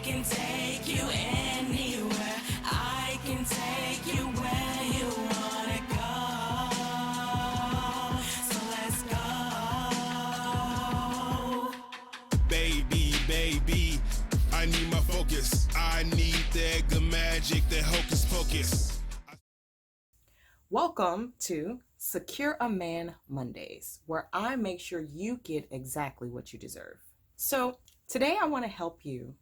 can take you anywhere. I can take you where you wanna go. So let's go. Baby, baby, I need my focus. I need that good magic, that hocus pocus. Welcome to Secure a Man Mondays, where I make sure you get exactly what you deserve. So today I want to help you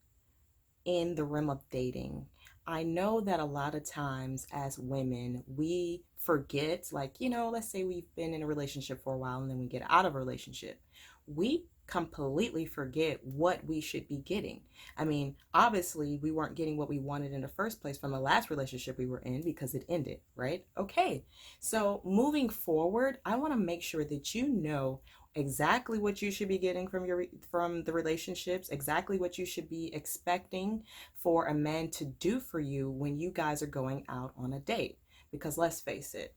in the realm of dating. I know that a lot of times as women, we forget, let's say we've been in a relationship for a while and then we get out of a relationship. We completely forget what we should be getting. I mean, obviously we weren't getting what we wanted in the first place from the last relationship we were in because it ended, right? Okay. So moving forward, I want to make sure that you know exactly what you should be getting from the relationships, exactly what you should be expecting for a man to do for you when you guys are going out on a date. Because let's face it,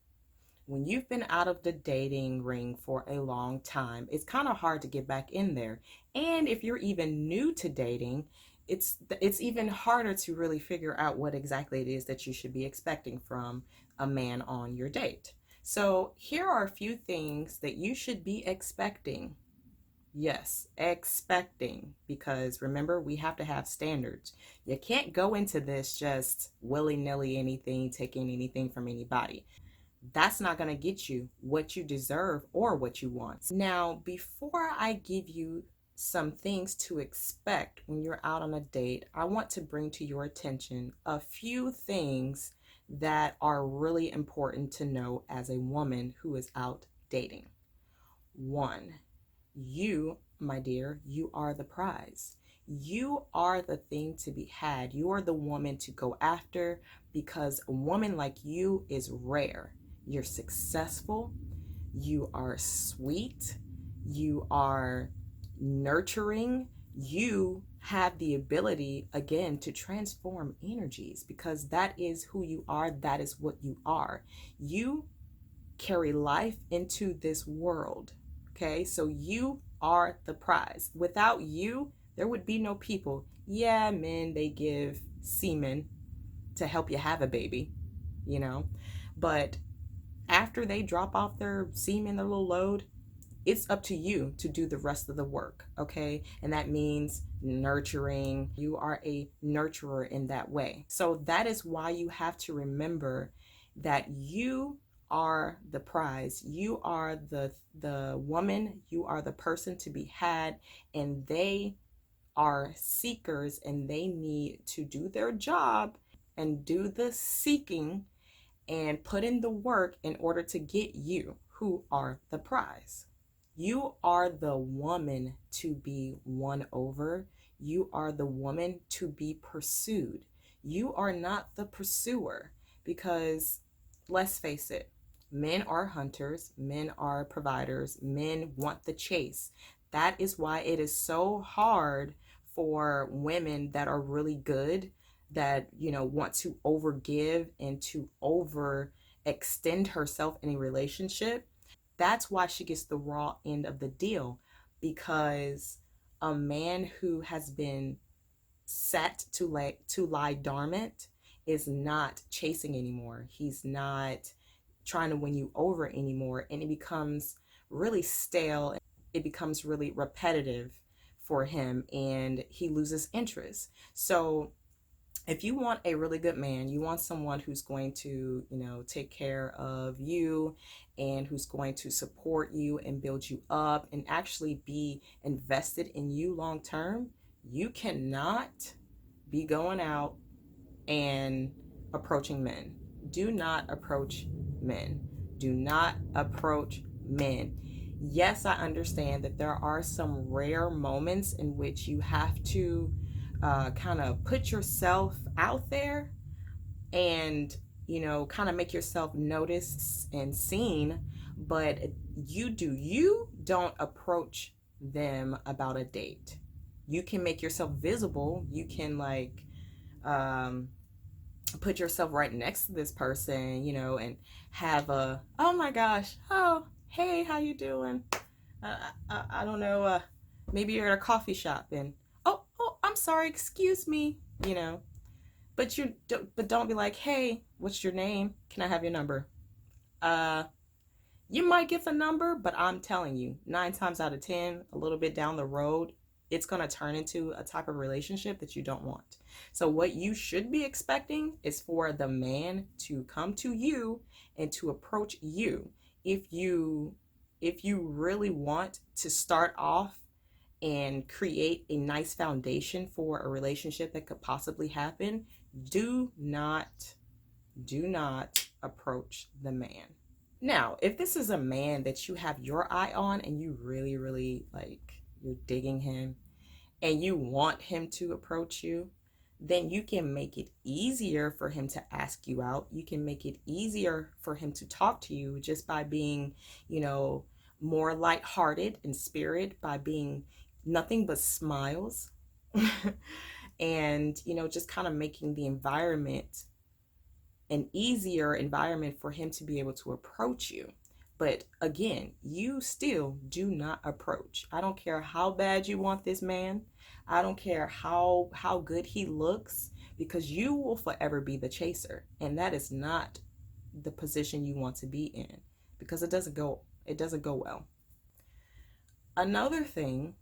when you've been out of the dating ring for a long time, it's kind of hard to get back in there. And if you're even new to dating, it's even harder to really figure out what exactly it is that you should be expecting from a man on your date. So here are a few things that you should be expecting. Yes, expecting, because remember, we have to have standards. You can't go into this just willy-nilly anything, taking anything from anybody. That's not going to get you what you deserve or what you want. Now, before I give you some things to expect when you're out on a date, I want to bring to your attention a few things that are really important to know as a woman who is out dating. One, you, my dear, you are the prize. You are the thing to be had. You are the woman to go after because a woman like you is rare. You're successful, you are sweet, you are nurturing, you have the ability, again, to transform energies because that is who you are, that is what you are. You carry life into this world, okay? So you are the prize. Without you, there would be no people. Yeah, men, they give semen to help you have a baby, but after they drop off their semen, their little load, it's up to you to do the rest of the work, okay? And that means nurturing. You are a nurturer in that way. So that is why you have to remember that you are the prize. You are the woman, you are the person to be had, and they are seekers and they need to do their job and do the seeking and put in the work in order to get you, who are the prize. You are the woman to be won over. You are the woman to be pursued. You are not the pursuer because, let's face it, men are hunters, men are providers, men want the chase. That is why it is so hard for women that are really good, that want to overgive and to over extend herself in a relationship. That's why she gets the raw end of the deal, because a man who has been set to lie dormant is not chasing anymore. He's not trying to win you over anymore, and it becomes really stale. It becomes really repetitive for him and he loses interest. So if you want a really good man, you want someone who's going to, take care of you and who's going to support you and build you up and actually be invested in you long term, you cannot be going out and approaching men. Do not approach men. Do not approach men. Yes, I understand that there are some rare moments in which you have to kind of put yourself out there and kind of make yourself noticed and seen, but you don't approach them about a date. You can make yourself visible. You can put yourself right next to this person, and have a, oh my gosh, oh hey, how you doing? I don't know, maybe you're at a coffee shop and, oh, I'm sorry, excuse me, but don't be like, hey, what's your name? Can I have your number? You might get the number, but I'm telling you, 9 times out of 10, a little bit down the road, it's going to turn into a type of relationship that you don't want. So what you should be expecting is for the man to come to you and to approach you. If you really want to start off and create a nice foundation for a relationship that could possibly happen, do not approach the man. Now, if this is a man that you have your eye on and you really, really like, you're digging him and you want him to approach you, then you can make it easier for him to ask you out. You can make it easier for him to talk to you just by being, more lighthearted in spirit, by being nothing but smiles and, just kind of making the environment an easier environment for him to be able to approach you. But again, you still do not approach. I don't care how bad you want this man. I don't care how good he looks, because you will forever be the chaser. And that is not the position you want to be in, because it doesn't go well. Another thing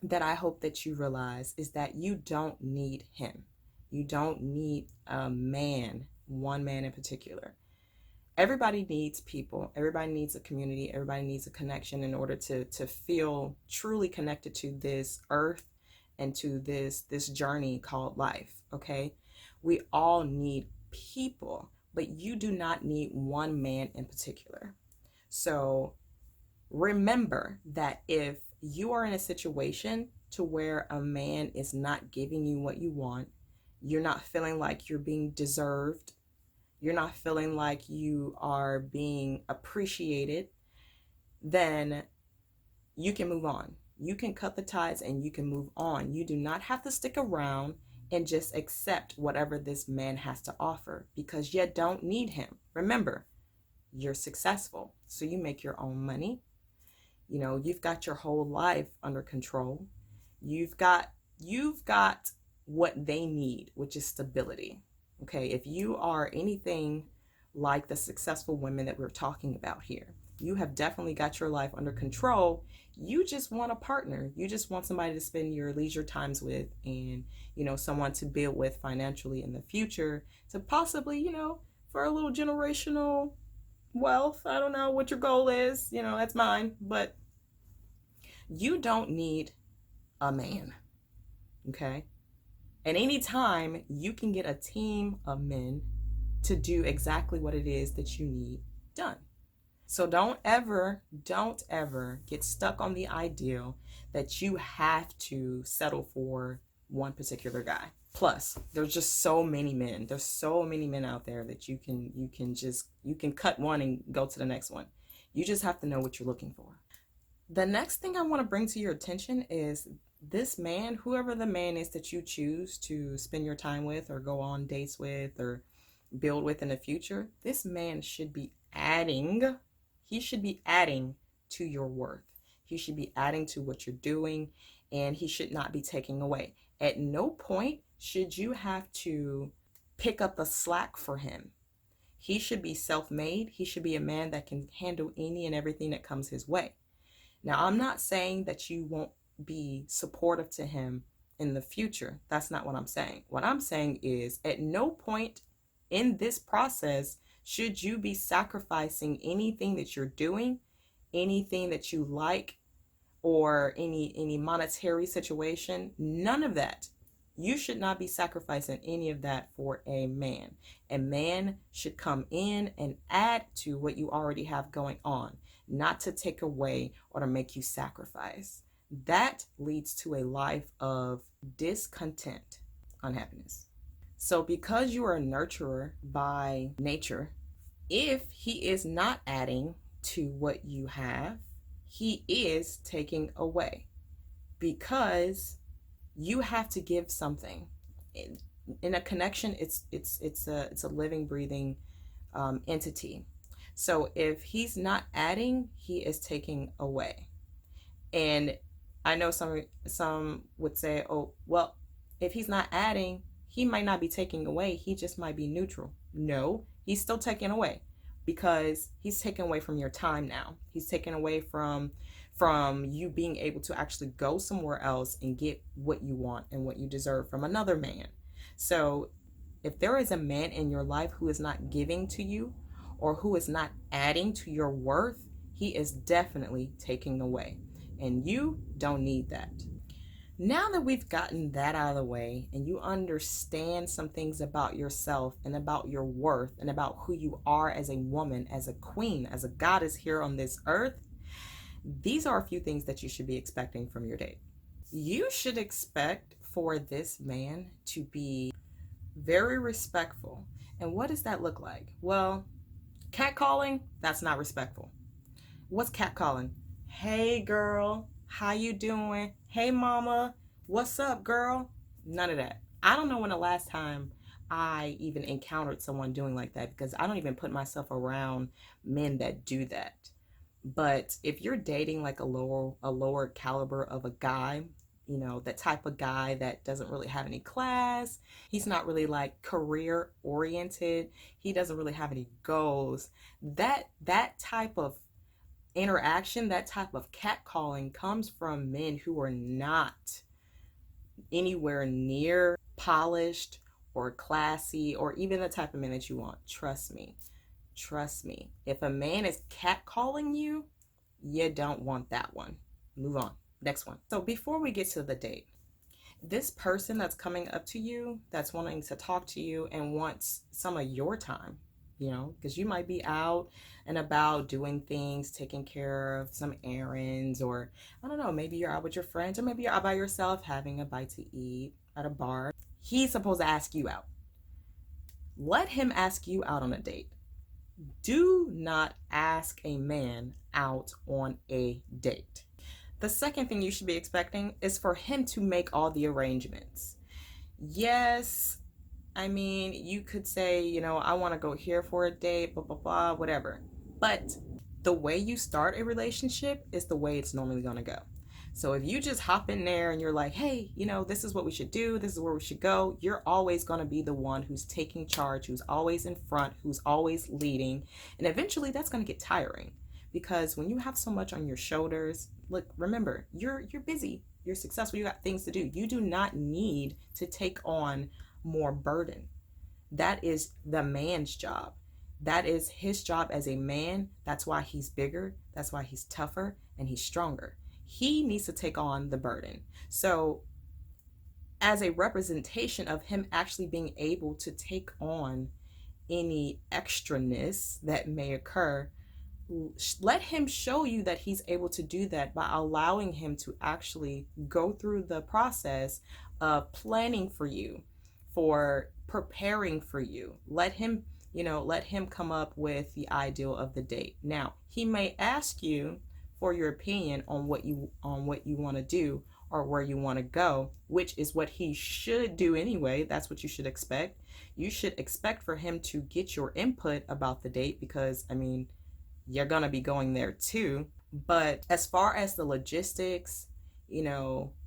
that I hope that you realize is that you don't need him. You don't need a man, one man in particular. Everybody needs people. Everybody needs a community. Everybody needs a connection in order to feel truly connected to this earth and to this journey called life, okay? We all need people, but you do not need one man in particular. So remember that if you are in a situation to where a man is not giving you what you want, you're not feeling like you're being deserved, you're not feeling like you are being appreciated, then you can move on. You can cut the ties and you can move on. You do not have to stick around and just accept whatever this man has to offer, because you don't need him. Remember, you're successful, so you make your own money. You've got your whole life under control. You've got what they need, which is stability. Okay, if you are anything like the successful women that we're talking about here, you have definitely got your life under control. You just want a partner. You just want somebody to spend your leisure times with, and someone to build with financially in the future, to possibly, for a little generational wealth. I don't know what your goal is, that's mine, but you don't need a man. Okay? And anytime you can get a team of men to do exactly what it is that you need done. So don't ever get stuck on the ideal that you have to settle for one particular guy. Plus, there's just so many men. There's so many men out there that you can cut one and go to the next one. You just have to know what you're looking for. The next thing I want to bring to your attention is this man, whoever the man is that you choose to spend your time with or go on dates with or build with in the future, this man should be adding. He should be adding to your worth. He should be adding to what you're doing, and he should not be taking away. At no point should you have to pick up the slack for him. He should be self-made. He should be a man that can handle any and everything that comes his way. Now, I'm not saying that you won't be supportive to him in the future. That's not what I'm saying. What I'm saying is, at no point in this process should you be sacrificing anything that you're doing, anything that you like, or any monetary situation. None of that. You should not be sacrificing any of that for a man. A man should come in and add to what you already have going on, not to take away or to make you sacrifice. That leads to a life of discontent, unhappiness. So because you are a nurturer by nature, if he is not adding to what you have, he is taking away, because you have to give something. In a connection, it's a living, breathing entity. So if he's not adding, he is taking away. And I know some would say, "Oh, well, if he's not adding, he might not be taking away. He just might be neutral." No, he's still taking away because he's taking away from your time now. He's taking away from you being able to actually go somewhere else and get what you want and what you deserve from another man. So, if there is a man in your life who is not giving to you or who is not adding to your worth, he is definitely taking away. And you don't need that. Now that we've gotten that out of the way and you understand some things about yourself and about your worth and about who you are as a woman, as a queen, as a goddess here on this earth, these are a few things that you should be expecting from your date. You should expect for this man to be very respectful. And what does that look like? Well, catcalling, that's not respectful. What's catcalling? Hey girl, how you doing? Hey mama, what's up girl? None of that. I don't know when the last time I even encountered someone doing like that, because I don't even put myself around men that do that. But if you're dating like a lower caliber of a guy, that type of guy that doesn't really have any class, he's not really like career oriented, he doesn't really have any goals, that type of interaction, that type of catcalling comes from men who are not anywhere near polished or classy or even the type of men that you want. Trust me. Trust me. If a man is catcalling you, you don't want that one. Move on. Next one. So before we get to the date, this person that's coming up to you, that's wanting to talk to you and wants some of your time, because you might be out and about doing things, taking care of some errands, or I don't know, maybe you're out with your friends, or maybe you're out by yourself having a bite to eat at a bar. He's supposed to ask you out. Let him ask you out on a date. Do not ask a man out on a date. The second thing you should be expecting is for him to make all the arrangements. Yes, I mean, you could say, I want to go here for a date, blah, blah, blah, whatever. But the way you start a relationship is the way it's normally going to go. So if you just hop in there and you're like, hey, this is what we should do, this is where we should go, you're always going to be the one who's taking charge, who's always in front, who's always leading. And eventually that's going to get tiring, because when you have so much on your shoulders, look, remember, you're busy, you're successful, you got things to do. You do not need to take on more burden. That is the man's job. That is his job as a man. That's why he's bigger. That's why he's tougher and he's stronger. He needs to take on the burden. So as a representation of him actually being able to take on any extraness that may occur, let him show you that he's able to do that by allowing him to actually go through the process of planning for you, for preparing for you. Let him come up with the ideal of the date. Now, he may ask you for your opinion on what you want to do or where you want to go, which is what he should do anyway. That's what you should expect. You should expect for him to get your input about the date, because you're going to be going there too. But as far as the logistics,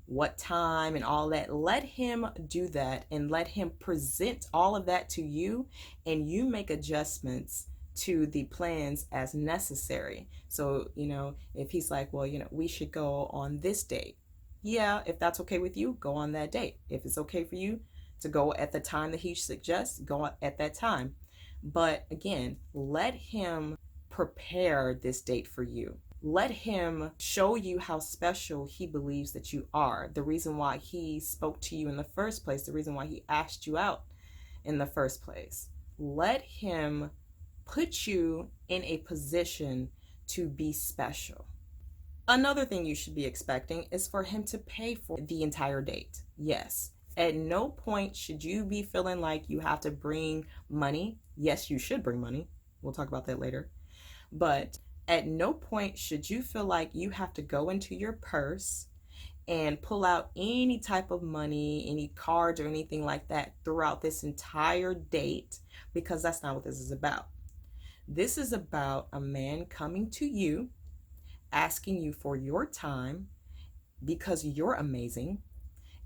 what time and all that, let him do that and let him present all of that to you, and you make adjustments to the plans as necessary. So, if he's like, well, we should go on this date. Yeah, if that's okay with you, go on that date. If it's okay for you to go at the time that he suggests, go at that time. But again, let him prepare this date for you. Let him show you how special he believes that you are, the reason why he spoke to you in the first place, the reason why he asked you out in the first place. Let him put you in a position to be special. Another thing you should be expecting is for him to pay for the entire date. Yes, at no point should you be feeling like you have to bring money. Yes, you should bring money. We'll talk about that later. But at no point should you feel like you have to go into your purse and pull out any type of money, any cards or anything like that throughout this entire date, because that's not what this is about. This is about a man coming to you, asking you for your time, because you're amazing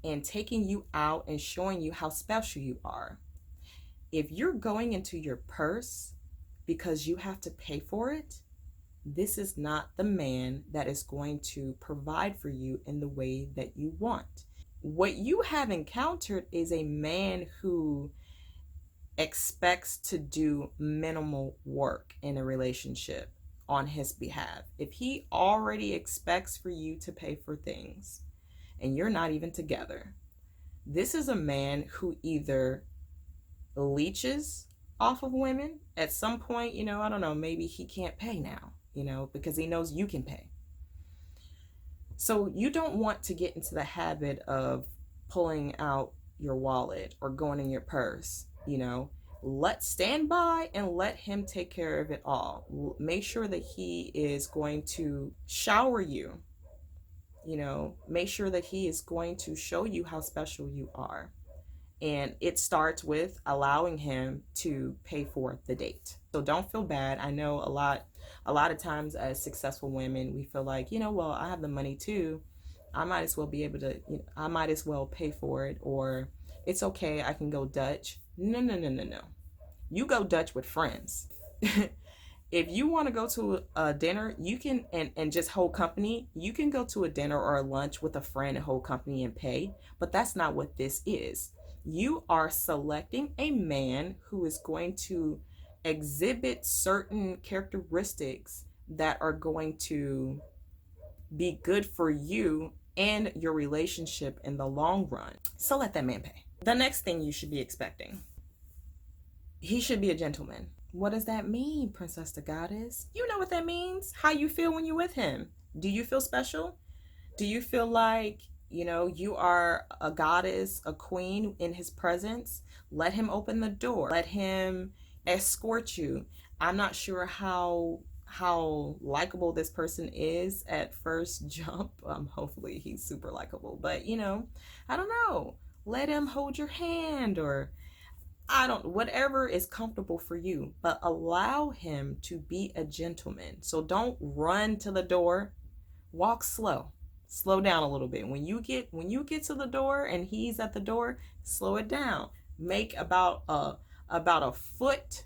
and taking you out and showing you how special you are. If you're going into your purse because you have to pay for it, this is not the man that is going to provide for you in the way that you want. What you have encountered is a man who expects to do minimal work in a relationship on his behalf. If he already expects for you to pay for things and you're not even together, this is a man who either leeches off of women at some point. I don't know, maybe he can't pay now, because he knows you can pay. So you don't want to get into the habit of pulling out your wallet or going in your purse. Let's stand by and let him take care of it all. Make sure that he is going to shower you. Make sure that he is going to show you how special you are. And it starts with allowing him to pay for the date. So don't feel bad. I know a lot of times as successful women, we feel like, well, I have the money too. I might as well be able to, I might as well pay for it, or it's okay, I can go Dutch. No. You go Dutch with friends. If you want to go to a dinner, you can, and just hold company, you can go to a dinner or a lunch with a friend and hold company and pay, but that's not what this is. You are selecting a man who is going to exhibit certain characteristics that are going to be good for you and your relationship in the long run. So let that man pay. The next thing you should be expecting, he should be a gentleman. What does that mean, Princess the Goddess? You know what that means. How you feel when you're with him. Do you feel special? Do you feel like, you are a goddess, a queen in his presence? Let him open the door. Let him escort you. I'm not sure how likable this person is at first jump. Hopefully he's super likable, but I don't know. Let him hold your hand, or whatever is comfortable for you, but allow him to be a gentleman. So don't run to the door. Walk slow. Slow down a little bit. When you get to the door and he's at the door, slow it down. Make about a foot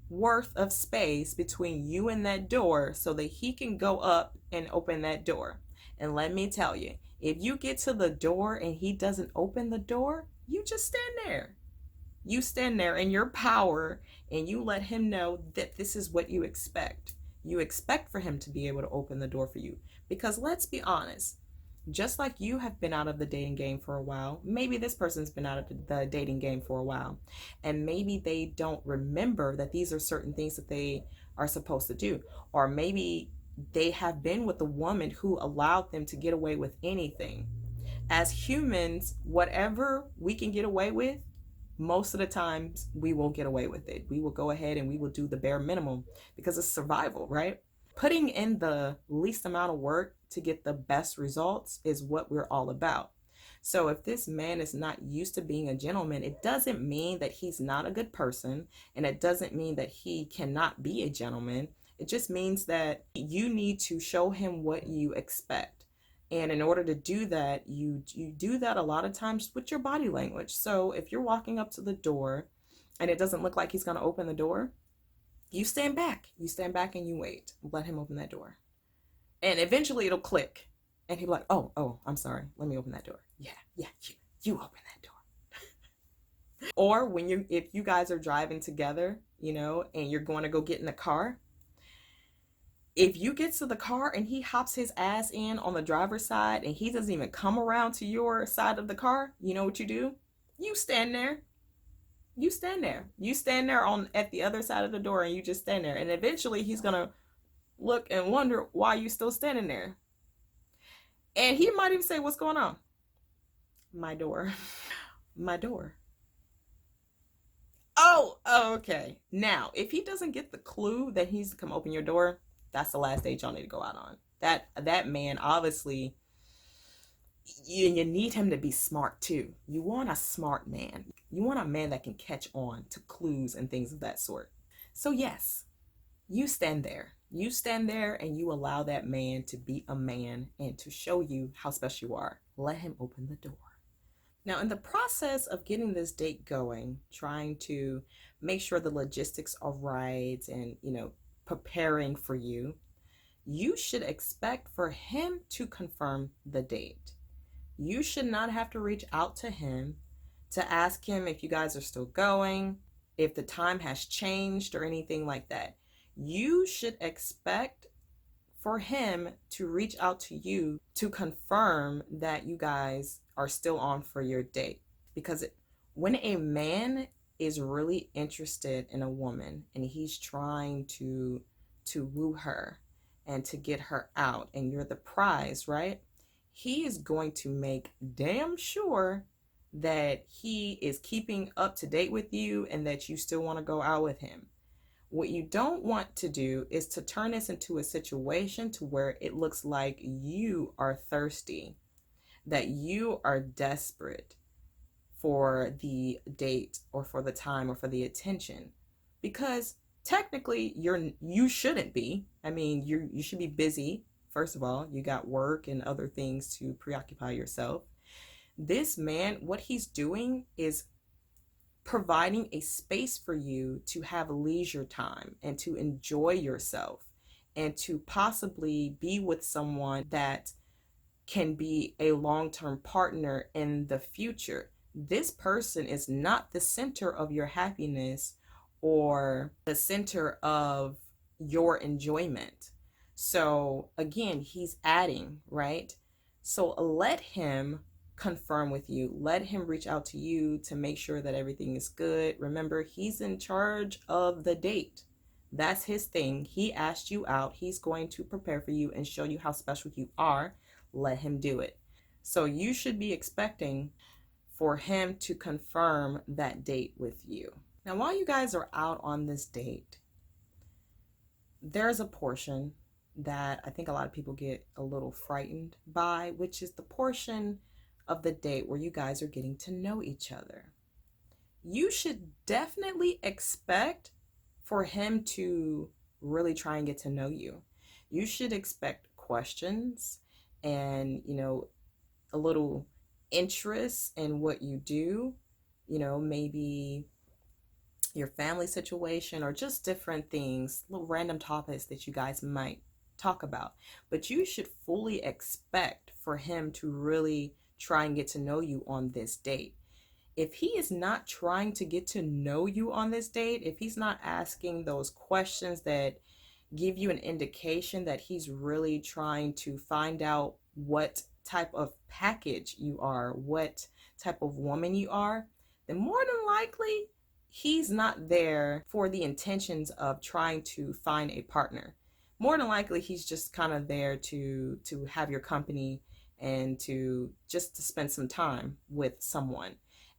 worth of space between you and that door so that he can go up and open that door. And let me tell you, if you get to the door and he doesn't open the door, you just stand there. You stand there in your power and you let him know that this is what you expect. You expect for him to be able to open the door for you. Because let's be honest, just like you have been out of the dating game for a while, maybe this person's been out of the dating game for a while, and maybe they don't remember that these are certain things that they are supposed to do. Or maybe they have been with a woman who allowed them to get away with anything. As humans, whatever we can get away with, most of the times we won't get away with it. We will go ahead and we will do the bare minimum because it's survival, right? Putting in the least amount of work to get the best results is what we're all about. So if this man is not used to being a gentleman, it doesn't mean that he's not a good person, and it doesn't mean that he cannot be a gentleman. It just means that you need to show him what you expect. And in order to do that, you do that a lot of times with your body language. So if you're walking up to the door and it doesn't look like he's going to open the door, you stand back. You stand back and you wait. Let him open that door. And eventually it'll click. And he'll be like, oh, I'm sorry. Let me open that door. Yeah, you open that door. Or if you guys are driving together, and you're going to go get in the car, if you get to the car and he hops his ass in on the driver's side and he doesn't even come around to your side of the car, you know what you do? You stand there. You stand there. You stand there at the other side of the door and you just stand there. And eventually he's going to look and wonder why you still standing there. And he might even say, what's going on? My door. My door. Oh, okay. Now, if he doesn't get the clue that he's to come open your door, that's the last date y'all need to go out on. That man, obviously, you need him to be smart too. You want a smart man. You want a man that can catch on to clues and things of that sort. So yes, you stand there. You stand there and you allow that man to be a man and to show you how special you are. Let him open the door. Now, in the process of getting this date going, trying to make sure the logistics are right and, preparing for you, you should expect for him to confirm the date. You should not have to reach out to him to ask him if you guys are still going, if the time has changed or anything like that. You should expect for him to reach out to you to confirm that you guys are still on for your date. Because when a man is really interested in a woman and he's trying to woo her and to get her out, and you're the prize, right? He is going to make damn sure that he is keeping up to date with you and that you still want to go out with him. What you don't want to do is to turn this into a situation to where it looks like you are thirsty, that you are desperate for the date or for the time or for the attention, because technically you shouldn't be. I mean, you should be busy. First of all, you got work and other things to preoccupy yourself. This man, what he's doing is providing a space for you to have leisure time and to enjoy yourself and to possibly be with someone that can be a long-term partner in the future. This person is not the center of your happiness or the center of your enjoyment. So again, he's adding, right? So let him confirm with you. Let him reach out to you to make sure that everything is good. Remember, he's in charge of the date. That's his thing. He asked you out. He's going to prepare for you and show you how special you are. Let him do it. So you should be expecting for him to confirm that date with you. Now, while you guys are out on this date, there's a portion that I think a lot of people get a little frightened by, which is the portion of the date where you guys are getting to know each other. You should definitely expect for him to really try and get to know you. You should expect questions and, a little interest in what you do, maybe your family situation or just different things, little random topics that you guys might talk about. But you should fully expect for him to really try and get to know you on this date. If he is not trying to get to know you on this date, if he's not asking those questions that give you an indication that he's really trying to find out what type of package you are, what type of woman you are, then more than likely he's not there for the intentions of trying to find a partner. More than likely he's just kind of there to have your company and to spend some time with someone.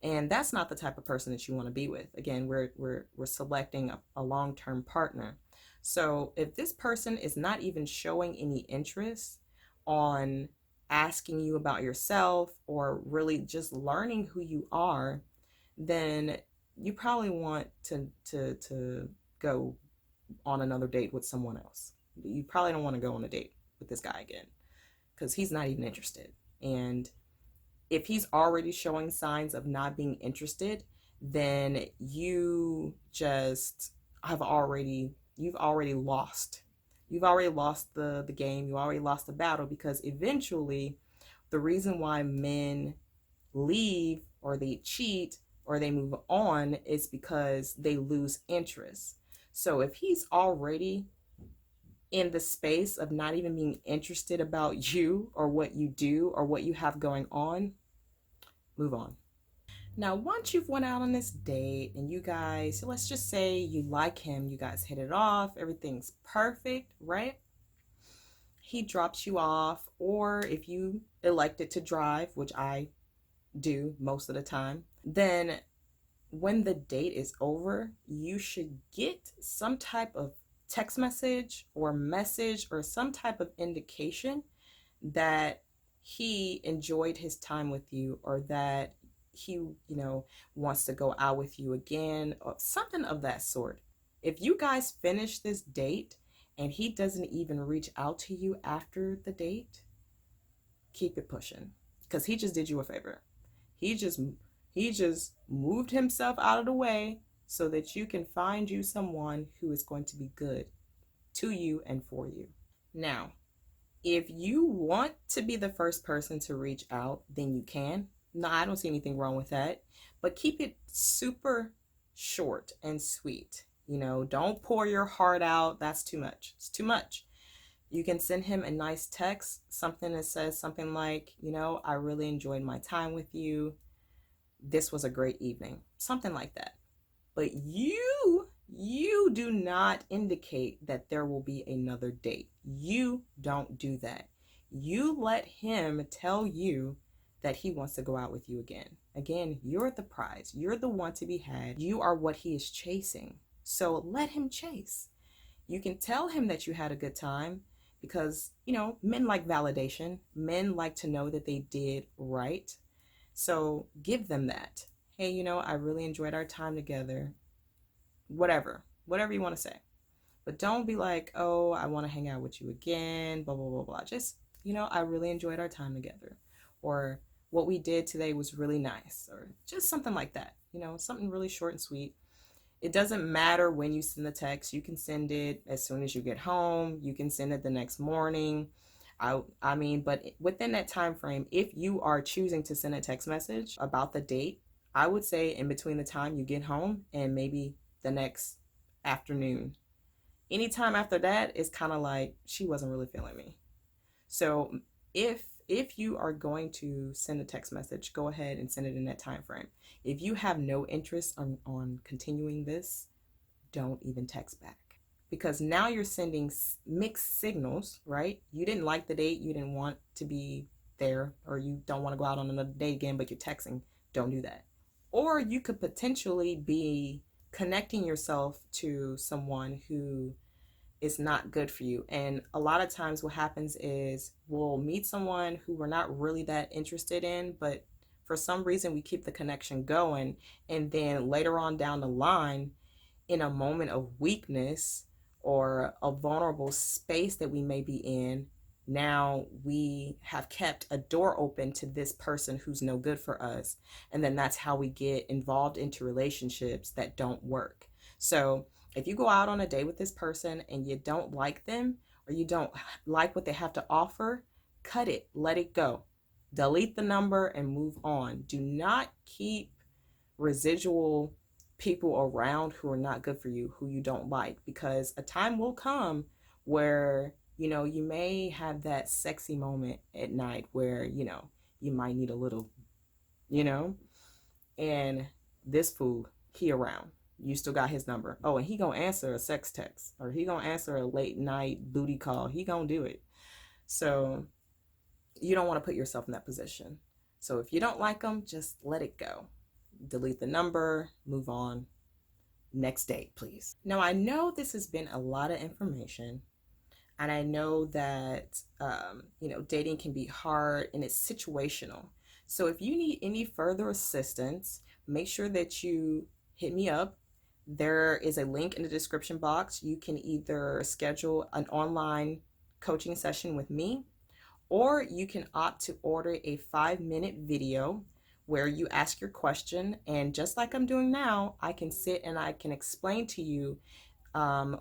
And that's not the type of person that you want to be with. Again, we're selecting a long-term partner. So if this person is not even showing any interest on asking you about yourself or really just learning who you are, then you probably want to go on another date with someone else. You probably don't want to go on a date with this guy again because he's not even interested. And if he's already showing signs of not being interested, then you just you've already lost. You've already lost the game. You already lost the battle, because eventually the reason why men leave or they cheat or they move on is because they lose interest. So if he's already in the space of not even being interested about you or what you do or what you have going on, move on. Now, once you've went out on this date and you guys, let's just say you like him, you guys hit it off, everything's perfect, right? He drops you off, or if you elected to drive, which I do most of the time, then when the date is over, you should get some type of text message or some type of indication that he enjoyed his time with you, or that he wants to go out with you again, or something of that sort. If you guys finish this date and he doesn't even reach out to you after the date, keep it pushing, because he just did you a favor. He just moved himself out of the way so that you can find you someone who is going to be good to you and for you. Now, if you want to be the first person to reach out, then you can. No, I don't see anything wrong with that. But keep it super short and sweet. Don't pour your heart out. That's too much. It's too much. You can send him a nice text, something that says something like, I really enjoyed my time with you. This was a great evening. Something like that. But you do not indicate that there will be another date. You don't do that. You let him tell you that he wants to go out with you again. Again, you're the prize. You're the one to be had. You are what he is chasing. So let him chase. You can tell him that you had a good time because, men like validation. Men like to know that they did right. So give them that. Hey, I really enjoyed our time together. Whatever you want to say. But don't be like, oh, I want to hang out with you again, blah, blah, blah, blah. Just, I really enjoyed our time together. Or what we did today was really nice. Or just something like that. Something really short and sweet. It doesn't matter when you send the text. You can send it as soon as you get home. You can send it the next morning. But within that time frame, if you are choosing to send a text message about the date, I would say in between the time you get home and maybe the next afternoon. Anytime after that, it's kind of like she wasn't really feeling me. So if you are going to send a text message, go ahead and send it in that time frame. If you have no interest on continuing this, don't even text back. Because now you're sending mixed signals, right? You didn't like the date, you didn't want to be there, or you don't want to go out on another date again, but you're texting. Don't do that. Or you could potentially be connecting yourself to someone who is not good for you. And a lot of times what happens is we'll meet someone who we're not really that interested in, but for some reason we keep the connection going. And then later on down the line, in a moment of weakness or a vulnerable space that we may be in, now we have kept a door open to this person who's no good for us. And then that's how we get involved into relationships that don't work. So if you go out on a date with this person and you don't like them or you don't like what they have to offer, cut it, let it go. Delete the number and move on. Do not keep residual people around who are not good for you, who you don't like, because a time will come where you may have that sexy moment at night where you might need a little, and this fool, he around. You still got his number. Oh, and he gonna answer a sex text, or he gonna answer a late night booty call. He gonna do it. So you don't want to put yourself in that position. So if you don't like them, just let it go. Delete the number, move on. Next date, please. Now, I know this has been a lot of information, and I know that, dating can be hard and it's situational. So if you need any further assistance, make sure that you hit me up. There is a link in the description box. You can either schedule an online coaching session with me, or you can opt to order a 5-minute video where you ask your question. And just like I'm doing now, I can sit and I can explain to you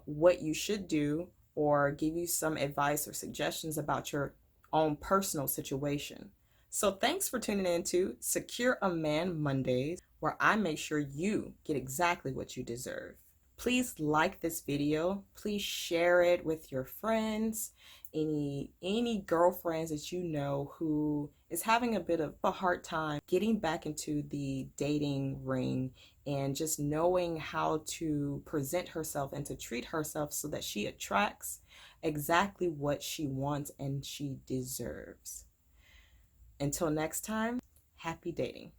what you should do or give you some advice or suggestions about your own personal situation. So thanks for tuning in to Secure a Man Mondays, where I make sure you get exactly what you deserve. Please like this video. Please share it with your friends, any girlfriends that you know who is having a bit of a hard time getting back into the dating ring and just knowing how to present herself and to treat herself so that she attracts exactly what she wants and she deserves. Until next time, happy dating.